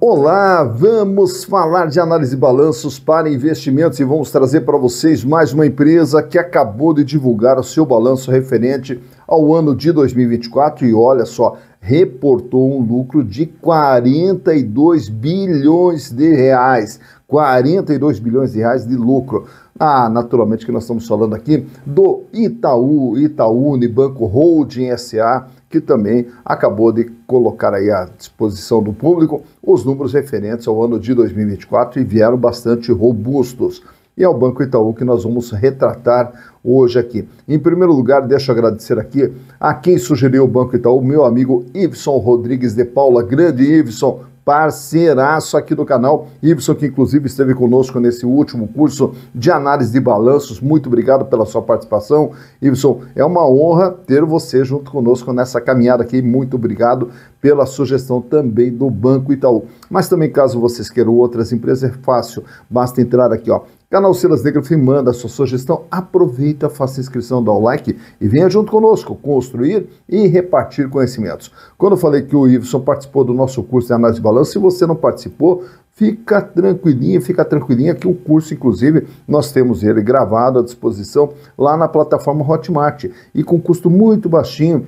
Olá, vamos falar de análise de balanços para investimentos e vamos trazer para vocês mais uma empresa que acabou de divulgar o seu balanço referente ao ano de 2024 e olha só, reportou um lucro de 42 bilhões de reais. 42 bilhões de reais de lucro. Naturalmente que nós estamos falando aqui do Itaú Unibanco Holding S.A., que também acabou de colocar aí à disposição do público os números referentes ao ano de 2024 e vieram bastante robustos. E é o Banco Itaú que nós vamos retratar hoje aqui. Em primeiro lugar, deixa eu agradecer aqui a quem sugeriu o Banco Itaú, meu amigo Iveson Rodrigues de Paula. Grande Iveson, parceiraço aqui do canal. Iveson, que inclusive esteve conosco nesse último curso de análise de balanços. Muito obrigado pela sua participação. Iveson, é uma honra ter você junto conosco nessa caminhada aqui. Muito obrigado pela sugestão também do Banco Itaú. Mas também, caso vocês queiram outras empresas, é fácil. Basta entrar aqui, ó. Canal Silas Negrafim, manda a sua sugestão, aproveita, faça inscrição, dá o like e venha junto conosco construir e repartir conhecimentos. Quando eu falei que o Iveson participou do nosso curso de análise de balanço, se você não participou, fica tranquilinha que o curso, inclusive, nós temos ele gravado à disposição lá na plataforma Hotmart e com custo muito baixinho.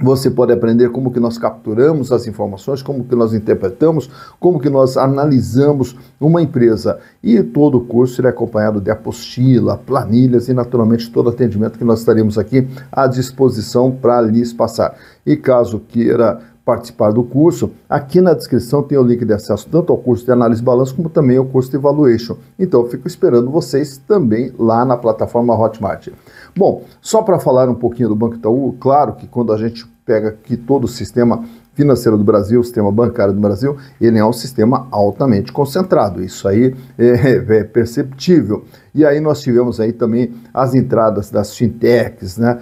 Você pode aprender como que nós capturamos as informações, como que nós interpretamos, como que nós analisamos uma empresa. E todo o curso será acompanhado de apostila, planilhas e, naturalmente, todo atendimento que nós estaremos aqui à disposição para lhes passar. E caso queira participar do curso, aqui na descrição tem o link de acesso tanto ao curso de análise de balanço como também ao curso de evaluation. Então, eu fico esperando vocês também lá na plataforma Hotmart. Bom, só para falar um pouquinho do Banco Itaú, claro que quando a gente pega aqui todo o sistema financeiro do Brasil, o sistema bancário do Brasil, ele é um sistema altamente concentrado, isso aí é perceptível. E aí nós tivemos aí também as entradas das fintechs, né,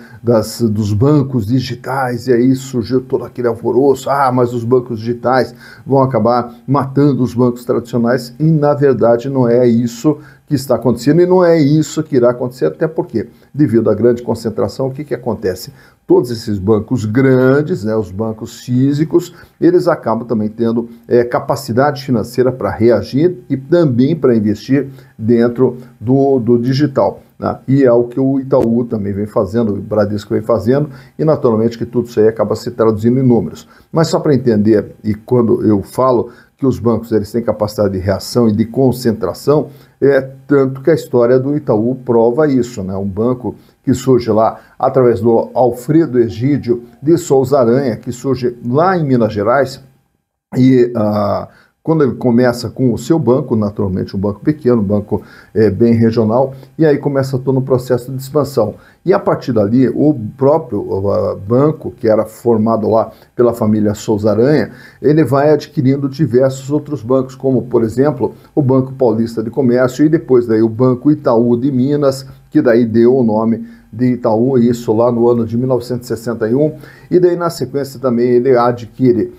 dos bancos digitais, e aí surgiu todo aquele alvoroço, mas os bancos digitais vão acabar matando os bancos tradicionais, e na verdade não é isso que está acontecendo e não é isso que irá acontecer, até porque, devido à grande concentração, o que acontece? Todos esses bancos grandes, né, os bancos físicos, eles acabam também tendo capacidade financeira para reagir e também para investir dentro do digital. Né? E é o que o Itaú também vem fazendo, o Bradesco vem fazendo, e naturalmente que tudo isso aí acaba se traduzindo em números. Mas só para entender, e quando eu falo que os bancos eles têm capacidade de reação e de concentração, tanto que a história do Itaú prova isso, né? Um banco que surge lá através do Alfredo Egídio de Souza Aranha, que surge lá em Minas Gerais, e quando ele começa com o seu banco, naturalmente um banco pequeno, um banco bem regional, e aí começa todo um processo de expansão. E a partir dali, o próprio banco, que era formado lá pela família Souza Aranha, ele vai adquirindo diversos outros bancos, como, por exemplo, o Banco Paulista de Comércio e depois daí o Banco Itaú de Minas, que daí deu o nome de Itaú, isso lá no ano de 1961, e daí na sequência também ele adquire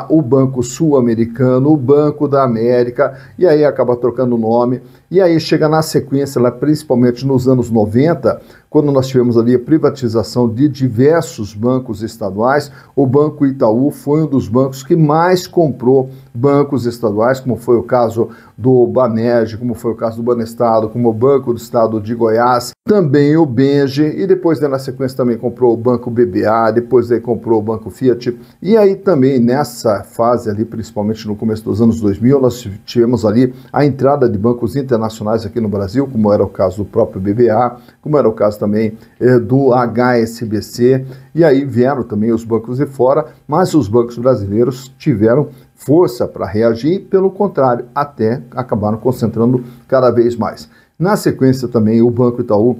o Banco Sul-Americano, o Banco da América, e aí acaba trocando o nome, e aí chega na sequência, lá, principalmente nos anos 90, quando nós tivemos ali a privatização de diversos bancos estaduais, o Banco Itaú foi um dos bancos que mais comprou bancos estaduais, como foi o caso do Banerj, como foi o caso do Banestado, como o Banco do Estado de Goiás, também o Benge, e depois na sequência também comprou o Banco BBA, depois aí comprou o Banco Fiat, e aí também nessa fase ali, principalmente no começo dos anos 2000, nós tivemos ali a entrada de bancos internacionais aqui no Brasil, como era o caso do próprio BBA, como era o caso também do HSBC, e aí vieram também os bancos de fora, mas os bancos brasileiros tiveram força para reagir, pelo contrário, até acabaram concentrando cada vez mais. Na sequência também o Banco Itaú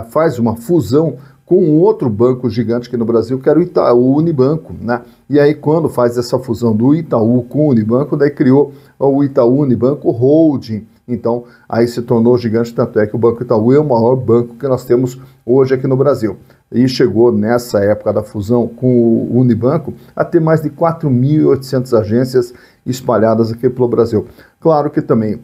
faz uma fusão com um outro banco gigante aqui no Brasil, que era o Itaú Unibanco, né? E aí quando faz essa fusão do Itaú com o Unibanco, daí criou o Itaú Unibanco Holding. Então, aí se tornou gigante, tanto é que o Banco Itaú é o maior banco que nós temos hoje aqui no Brasil. E chegou nessa época da fusão com o Unibanco a ter mais de 4.800 agências espalhadas aqui pelo Brasil. Claro que também,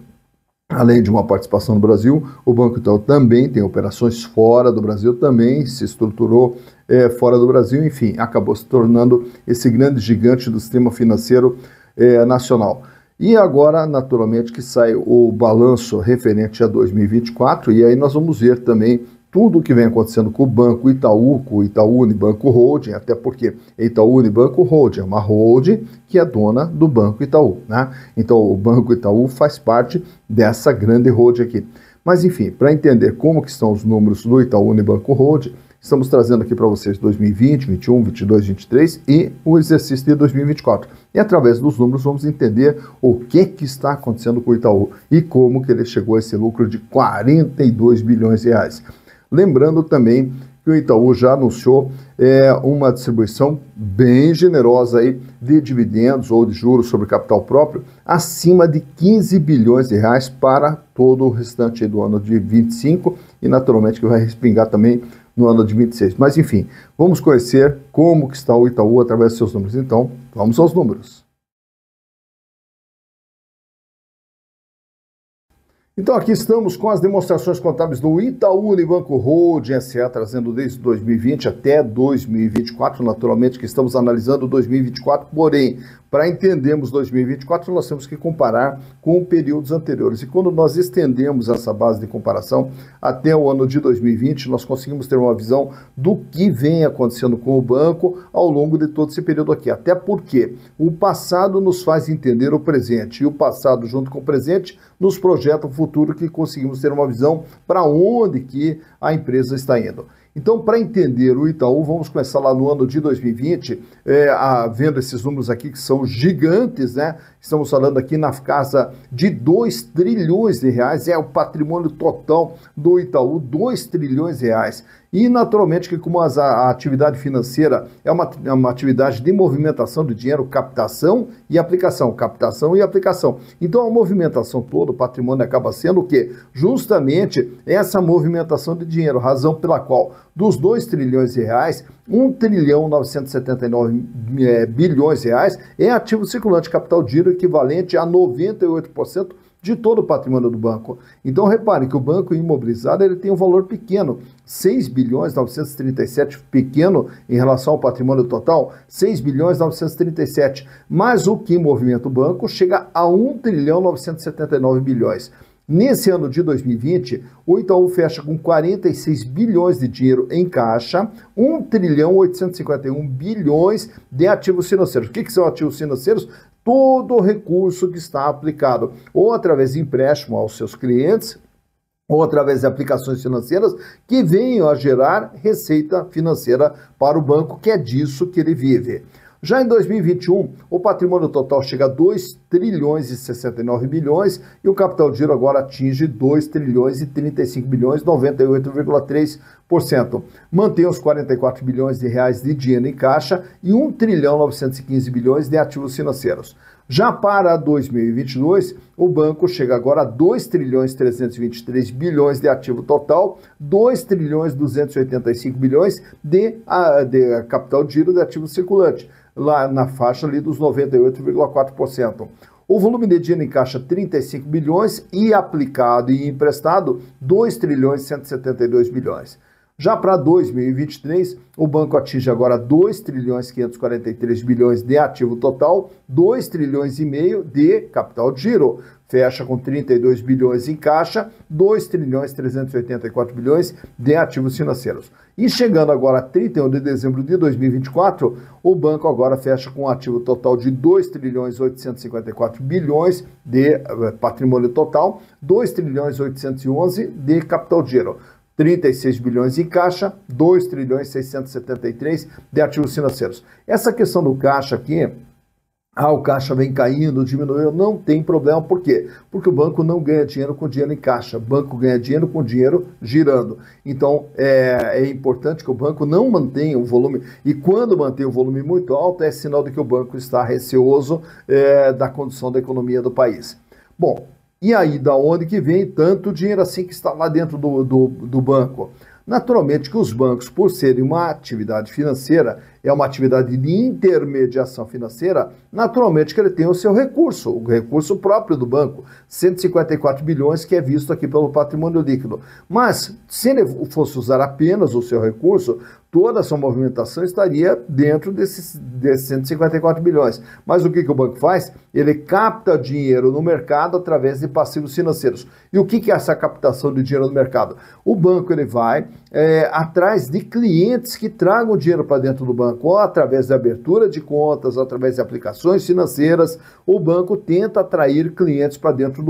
além de uma participação no Brasil, o Banco Itaú também tem operações fora do Brasil, também se estruturou fora do Brasil, enfim, acabou se tornando esse grande gigante do sistema financeiro nacional. E agora, naturalmente, que sai o balanço referente a 2024, e aí nós vamos ver também tudo o que vem acontecendo com o Banco Itaú, com o Itaú Unibanco Holding, até porque Itaú Unibanco Holding é uma holding que é dona do Banco Itaú, né? Então o Banco Itaú faz parte dessa grande holding aqui. Mas enfim, para entender como que estão os números do Itaú Unibanco Holding, estamos trazendo aqui para vocês 2020, 21, 22, 23 e o exercício de 2024. E através dos números vamos entender o que está acontecendo com o Itaú e como que ele chegou a esse lucro de 42 bilhões de reais. Lembrando também que o Itaú já anunciou uma distribuição bem generosa aí de dividendos ou de juros sobre capital próprio acima de 15 bilhões de reais para todo o restante do ano de 25 e naturalmente que vai respingar também no ano de 26. Mas enfim, vamos conhecer como que está o Itaú através dos seus números. Então, vamos aos números. Então aqui estamos com as demonstrações contábeis do Itaú Unibanco Holding S.A., trazendo desde 2020 até 2024, naturalmente que estamos analisando 2024, porém, para entendermos 2024, nós temos que comparar com períodos anteriores. E quando nós estendemos essa base de comparação até o ano de 2020, nós conseguimos ter uma visão do que vem acontecendo com o banco ao longo de todo esse período aqui. Até porque o passado nos faz entender o presente, e o passado junto com o presente nos projeta o futuro, que conseguimos ter uma visão para onde que a empresa está indo. Então, para entender o Itaú, vamos começar lá no ano de 2020, vendo esses números aqui que são gigantes, né? Estamos falando aqui na casa de 2 trilhões de reais, é o patrimônio total do Itaú, 2 trilhões de reais. E, naturalmente, que como a atividade financeira é uma atividade de movimentação de dinheiro, captação e aplicação. Então, a movimentação toda, o patrimônio acaba sendo o quê? Justamente essa movimentação de dinheiro, razão pela qual dos 2 trilhões de reais, 1 trilhão 979 bilhões de reais é ativo circulante, capital de giro equivalente a 98% de todo o patrimônio do banco. Então, reparem que o banco imobilizado ele tem um valor pequeno, 6 bilhões 937, pequeno em relação ao patrimônio total, 6 bilhões 937, mas o que movimenta o banco chega a 1 trilhão 979 bilhões. Nesse ano de 2020, o Itaú fecha com 46 bilhões de dinheiro em caixa, 1 trilhão 851 bilhões de ativos financeiros. O que são ativos financeiros? Todo o recurso que está aplicado, ou através de empréstimo aos seus clientes, ou através de aplicações financeiras que venham a gerar receita financeira para o banco, que é disso que ele vive. Já em 2021, o patrimônio total chega a 2 trilhões e 69 bilhões e o capital de giro agora atinge 2 trilhões e 35 bilhões, 98,3%. Mantém os 44 bilhões de reais de dinheiro em caixa e 1 trilhão 915 bilhões de ativos financeiros. Já para 2022, o banco chega agora a 2 trilhões 323 bilhões de ativo total, 2 trilhões 285 bilhões de capital de giro de ativo circulante, lá na faixa ali dos 98,4%. O volume de dinheiro em caixa 35 bilhões e aplicado e emprestado 2 trilhões 172 bilhões. Já para 2023, o banco atinge agora 2 trilhões 543 bilhões de ativo total, 2 trilhões e meio de capital de giro. Fecha com 32 bilhões em caixa, 2 trilhões 384 bilhões de ativos financeiros. E chegando agora a 31 de dezembro de 2024, o banco agora fecha com um ativo total de 2 trilhões 854 bilhões de patrimônio total, 2 trilhões 811 de capital de giro. 36 bilhões em caixa, 2 trilhões 673 de ativos financeiros. Essa questão do caixa aqui, o caixa vem caindo, diminuiu, não tem problema. Por quê? Porque o banco não ganha dinheiro com dinheiro em caixa. O banco ganha dinheiro com dinheiro girando. Então, é importante que o banco não mantenha o volume. E quando mantém o volume muito alto, é sinal de que o banco está receoso da condição da economia do país. Bom, e aí, da onde que vem tanto dinheiro assim que está lá dentro do banco? Naturalmente que os bancos, por serem uma atividade financeira, é uma atividade de intermediação financeira, naturalmente que ele tem o seu recurso, o recurso próprio do banco, 154 bilhões, que é visto aqui pelo patrimônio líquido. Mas, se ele fosse usar apenas o seu recurso, toda a sua movimentação estaria dentro desses 154 bilhões. Mas o que o banco faz? Ele capta dinheiro no mercado através de passivos financeiros. E o que é essa captação de dinheiro no mercado? O banco ele vai atrás de clientes que tragam dinheiro para dentro do banco, ou através da abertura de contas, através de aplicações financeiras. O banco tenta atrair clientes para dentro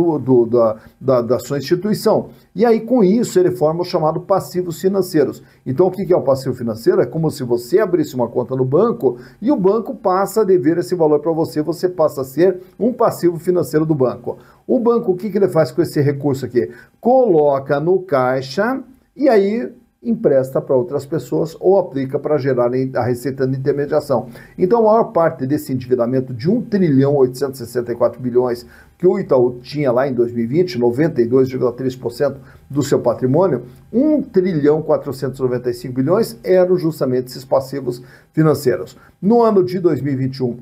da sua instituição. E aí, com isso, ele forma o chamado passivos financeiros. Então, o que é o passivo financeiro? É como se você abrisse uma conta no banco e o banco passa a dever esse valor para você, você passa a ser um passivo financeiro do banco. O banco, o que ele faz com esse recurso aqui? Coloca no caixa e aí empresta para outras pessoas ou aplica para gerar a receita de intermediação. Então, a maior parte desse endividamento de 1.864 bilhões que o Itaú tinha lá em 2020, 92,3% do seu patrimônio, 1.495 bilhões eram justamente esses passivos financeiros. No ano de 2021,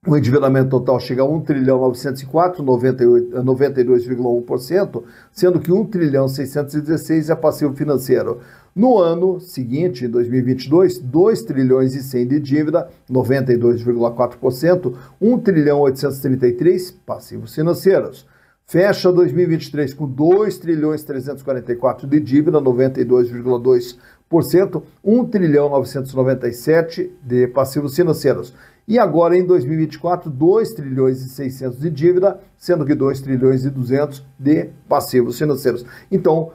o endividamento total chega a 1.904, 92,1%, sendo que 1.616 é passivo financeiro. No ano seguinte, em 2022, 2 trilhões e 100 de dívida, 92,4%, 1.833 passivos financeiros. Fecha 2023 com 2 trilhões 344 de dívida, 92,2%, 1.997 de passivos financeiros. E agora, em 2024, 2 trilhões e 600 de dívida, sendo que 2 trilhões e 200 de passivos financeiros. Então,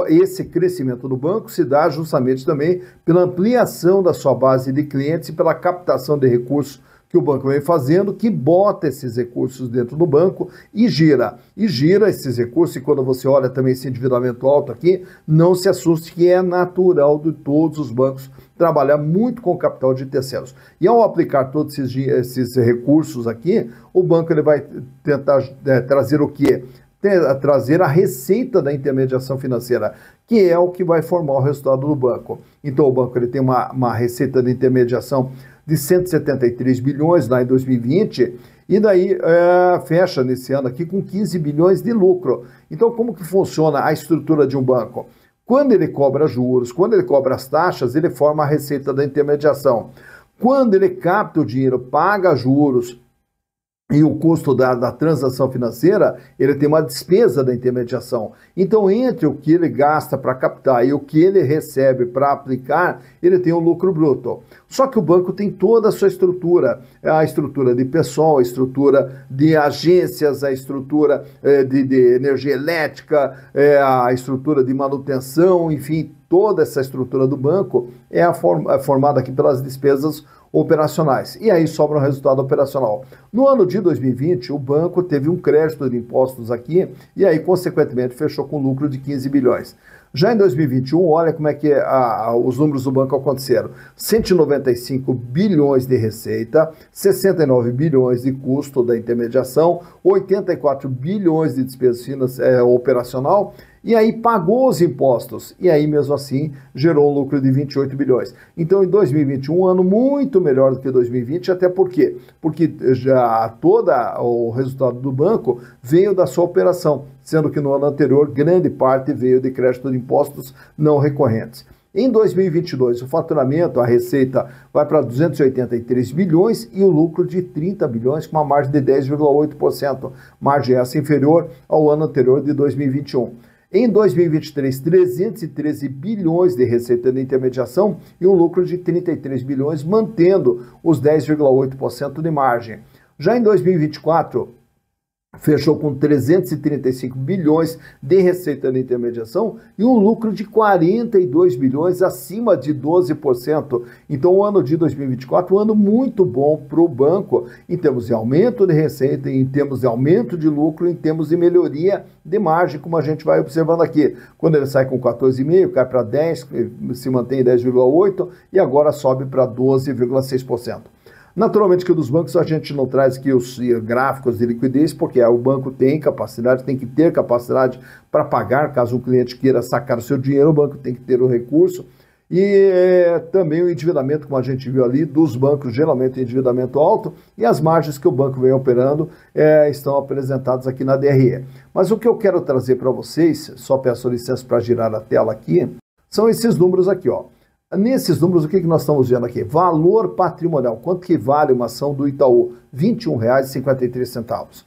esse crescimento do banco se dá justamente também pela ampliação da sua base de clientes e pela captação de recursos que o banco vem fazendo, que bota esses recursos dentro do banco e gira esses recursos. E quando você olha também esse endividamento alto aqui, não se assuste, que é natural de todos os bancos trabalhar muito com capital de terceiros. E ao aplicar todos esses recursos aqui, o banco ele vai tentar trazer o quê? Trazer a receita da intermediação financeira, que é o que vai formar o resultado do banco. Então o banco ele tem uma receita de intermediação de 173 bilhões lá em 2020, e daí fecha nesse ano aqui com 15 bilhões de lucro. Então como que funciona a estrutura de um banco? Quando ele cobra juros, quando ele cobra as taxas, ele forma a receita da intermediação. Quando ele capta o dinheiro, paga juros e o custo da transação financeira, ele tem uma despesa da intermediação. Então, entre o que ele gasta para captar e o que ele recebe para aplicar, ele tem um lucro bruto. Só que o banco tem toda a sua estrutura, a estrutura de pessoal, a estrutura de agências, a estrutura de energia elétrica, a estrutura de manutenção, enfim, toda essa estrutura do banco é formada aqui pelas despesas operacionais. E aí sobra um resultado operacional. No ano de 2020, o banco teve um crédito de impostos aqui e aí, consequentemente, fechou com lucro de 15 bilhões. Já em 2021, olha como é que os números do banco aconteceram. 195 bilhões de receita, 69 bilhões de custo da intermediação, 84 bilhões de despesa operacional, e aí pagou os impostos, e aí mesmo assim gerou um lucro de 28 bilhões. Então em 2021, um ano muito melhor do que 2020, até por quê? Porque já todo o resultado do banco veio da sua operação, sendo que no ano anterior grande parte veio de crédito de impostos não recorrentes. Em 2022, o faturamento, a receita, vai para 283 bilhões e o lucro de 30 bilhões, com uma margem de 10,8%, margem essa inferior ao ano anterior de 2021. Em 2023, 313 bilhões de receita de intermediação e um lucro de 33 bilhões, mantendo os 10,8% de margem. Já em 2024, fechou com 335 bilhões de receita de intermediação e um lucro de 42 bilhões, acima de 12%. Então, o ano de 2024, um ano muito bom para o banco, em termos de aumento de receita, em termos de aumento de lucro, em termos de melhoria de margem, como a gente vai observando aqui. Quando ele sai com 14,5%, cai para 10%, se mantém em 10,8% e agora sobe para 12,6%. Naturalmente que dos bancos a gente não traz aqui os gráficos de liquidez, porque o banco tem capacidade, tem que ter capacidade para pagar, caso o cliente queira sacar o seu dinheiro, o banco tem que ter o recurso. E também o endividamento, como a gente viu ali, dos bancos, geralmente endividamento alto, e as margens que o banco vem operando estão apresentadas aqui na DRE. Mas o que eu quero trazer para vocês, só peço licença para girar a tela aqui, são esses números aqui, ó. Nesses números, o que nós estamos vendo aqui? Valor patrimonial. Quanto que vale uma ação do Itaú? R$ 21,53.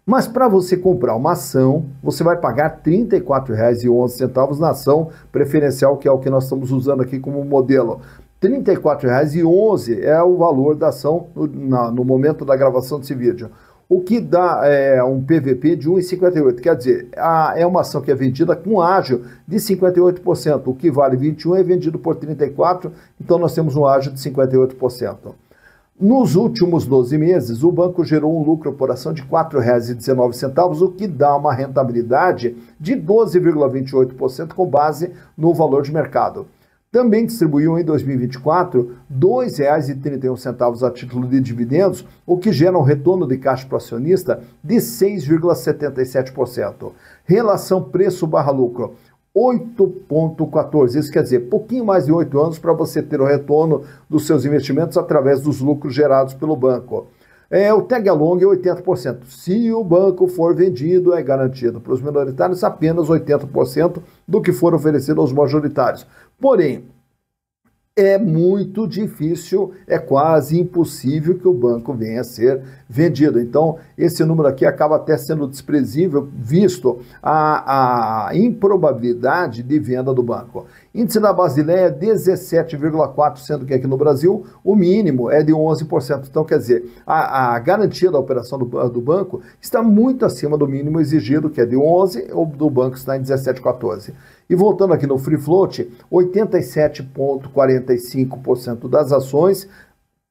Mas para você comprar uma ação, você vai pagar R$ 34,11 na ação preferencial, que é o que nós estamos usando aqui como modelo. R$ 34,11 é o valor da ação no momento da gravação desse vídeo. O que dá um PVP de 1,58, quer dizer, é uma ação que é vendida com ágio de 58%, o que vale 21 é vendido por 34, então nós temos um ágio de 58%. Nos últimos 12 meses, o banco gerou um lucro por ação de R$ 4,19, o que dá uma rentabilidade de 12,28% com base no valor de mercado. Também distribuiu em 2024 R$ 2,31 a título de dividendos, o que gera um retorno de caixa para o acionista de 6,77%. Relação preço/lucro, 8,14. Isso quer dizer, pouquinho mais de 8 anos para você ter o retorno dos seus investimentos através dos lucros gerados pelo banco. O tag along é 80%. Se o banco for vendido, é garantido para os minoritários apenas 80% do que for oferecido aos majoritários. Porém, é muito difícil, é quase impossível que o banco venha a ser vendido. Então, esse número aqui acaba até sendo desprezível, visto a improbabilidade de venda do banco. Índice da Basileia é 17,4%, sendo que aqui no Brasil o mínimo é de 11%. Então, quer dizer, a garantia da operação do banco está muito acima do mínimo exigido, que é de 11%, ou do banco está em 17,14%. E voltando aqui no Free Float, 87,45% das ações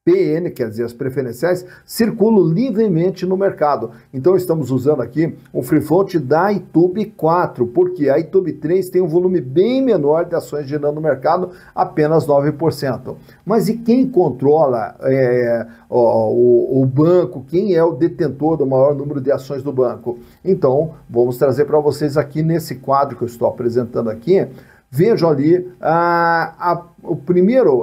PN, quer dizer, as preferenciais, circulam livremente no mercado. Então estamos usando aqui um free float da Itube 4, porque a Itube 3 tem um volume bem menor de ações girando no mercado, apenas 9%. Mas e quem controla o banco? Quem é o detentor do maior número de ações do banco? Então, vamos trazer para vocês aqui nesse quadro que eu estou apresentando aqui. Vejam ali, o primeiro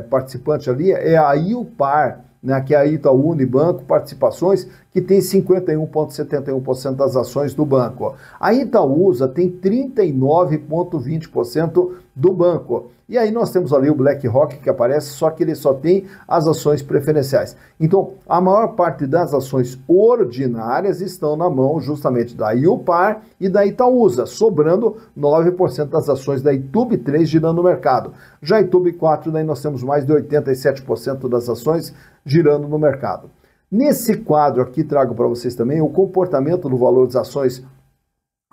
participante ali é a IUPAR, né, que é a Itaú Unibanco Participações, que tem 51,71% das ações do banco. A Itaúsa tem 39,20% do banco. E aí nós temos ali o BlackRock que aparece, só que ele só tem as ações preferenciais. Então, a maior parte das ações ordinárias estão na mão justamente da IUPAR e da Itaúsa, sobrando 9% das ações da Itube 3 girando no mercado. Já a Itube 4, daí nós temos mais de 87% das ações girando no mercado. Nesse quadro aqui trago para vocês também o comportamento do valor das ações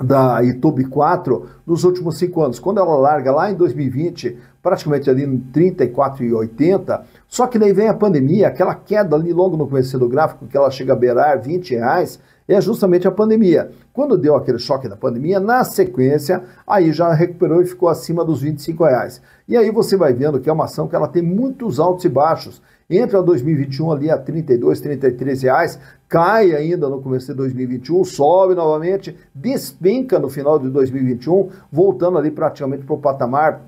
da Itube 4 nos últimos 5 anos. Quando ela larga lá em 2020, praticamente ali em 34,80, só que daí vem a pandemia, aquela queda ali logo no começo do gráfico, que ela chega a beirar R$20, é justamente a pandemia. Quando deu aquele choque da pandemia, na sequência, aí já recuperou e ficou acima dos R$25. E aí você vai vendo que é uma ação que ela tem muitos altos e baixos. Entra 2021 ali a R$32, R$33, cai ainda no começo de 2021, sobe novamente, despenca no final de 2021, voltando ali praticamente para o patamar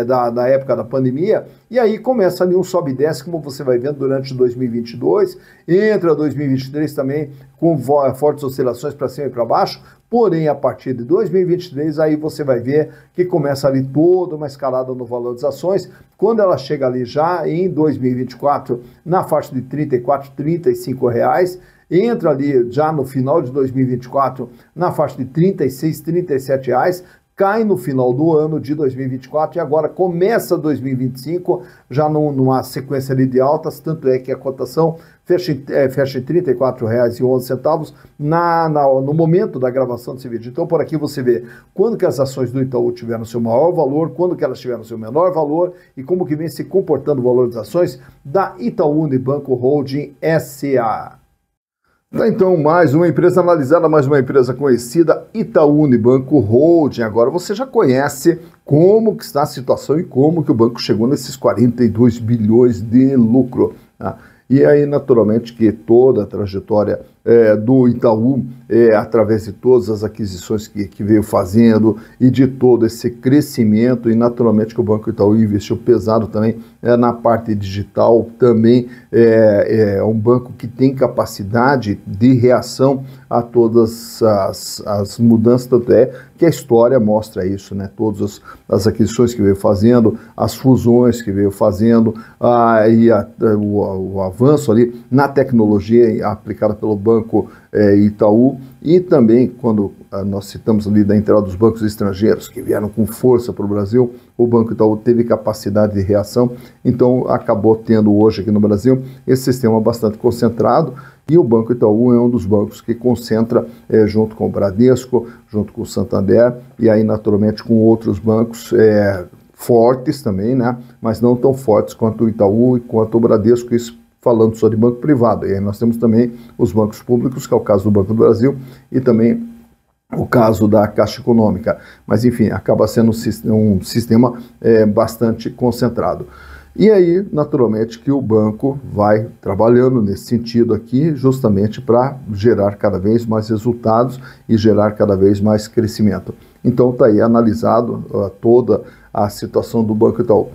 da época da pandemia, e aí começa ali um sobe e desce, como você vai vendo durante 2022, entra 2023 também com fortes oscilações para cima e para baixo, porém a partir de 2023 aí você vai ver que começa ali toda uma escalada no valor das ações, quando ela chega ali já em 2024 na faixa de R$34, R$35, entra ali já no final de 2024 na faixa de R$36, R$37, cai no final do ano de 2024 e agora começa 2025 já numa sequência ali de altas, tanto é que a cotação fecha em R$34,11 no momento da gravação desse vídeo. Então por aqui você vê quando que as ações do Itaú tiveram seu maior valor, quando que elas tiveram seu menor valor e como que vem se comportando o valor das ações da Itaú Unibanco Holding S.A. Então, mais uma empresa analisada, mais uma empresa conhecida, Itaú Unibanco Holding. Agora você já conhece como que está a situação e como que o banco chegou nesses 42 bilhões de lucro. Tá? E aí, naturalmente, que toda a trajetória do Itaú, através de todas as aquisições que veio fazendo e de todo esse crescimento, e naturalmente que o Banco Itaú investiu pesado também na parte digital, também é um banco que tem capacidade de reação a todas as mudanças, tanto é que a história mostra isso, né? Todas as aquisições que veio fazendo, as fusões que veio fazendo, o avanço ali na tecnologia aplicada pelo Banco Itaú, e também quando nós citamos ali da entrada dos bancos estrangeiros que vieram com força para o Brasil, o Banco Itaú teve capacidade de reação, então acabou tendo hoje aqui no Brasil esse sistema bastante concentrado, e o Banco Itaú é um dos bancos que concentra junto com o Bradesco, junto com o Santander, e aí naturalmente com outros bancos fortes também, né? Mas não tão fortes quanto o Itaú e quanto o Bradesco, isso falando só de banco privado. E aí nós temos também os bancos públicos, que é o caso do Banco do Brasil, e também o caso da Caixa Econômica. Mas enfim, acaba sendo um sistema bastante concentrado. E aí, naturalmente, que o banco vai trabalhando nesse sentido aqui, justamente para gerar cada vez mais resultados e gerar cada vez mais crescimento. Então está aí analisado toda a situação do Banco Itaú.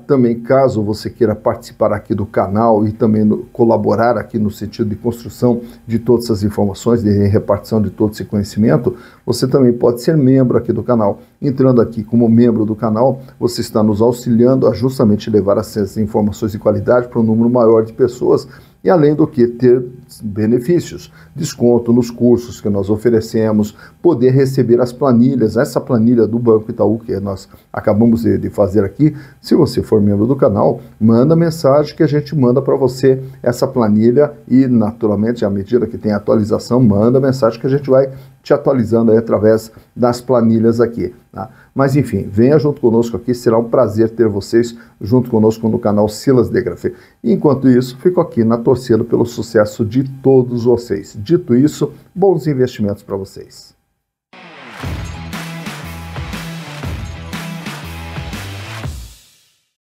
Também, caso você queira participar aqui do canal e também colaborar aqui no sentido de construção de todas essas informações, de repartição de todo esse conhecimento, você também pode ser membro aqui do canal. Entrando aqui como membro do canal, você está nos auxiliando a justamente levar essas informações de qualidade para um número maior de pessoas, e além do que ter benefícios, desconto nos cursos que nós oferecemos, poder receber as planilhas, essa planilha do Banco Itaú que nós acabamos de fazer aqui. Se você for membro do canal, manda mensagem que a gente manda para você essa planilha, e naturalmente à medida que tem atualização, manda mensagem que a gente vai te atualizando aí através das planilhas aqui, tá? Mas enfim, venha junto conosco aqui, será um prazer ter vocês junto conosco no canal Silas de Grafé. Enquanto isso, fico aqui na torcida pelo sucesso de todos vocês. Dito isso, bons investimentos para vocês.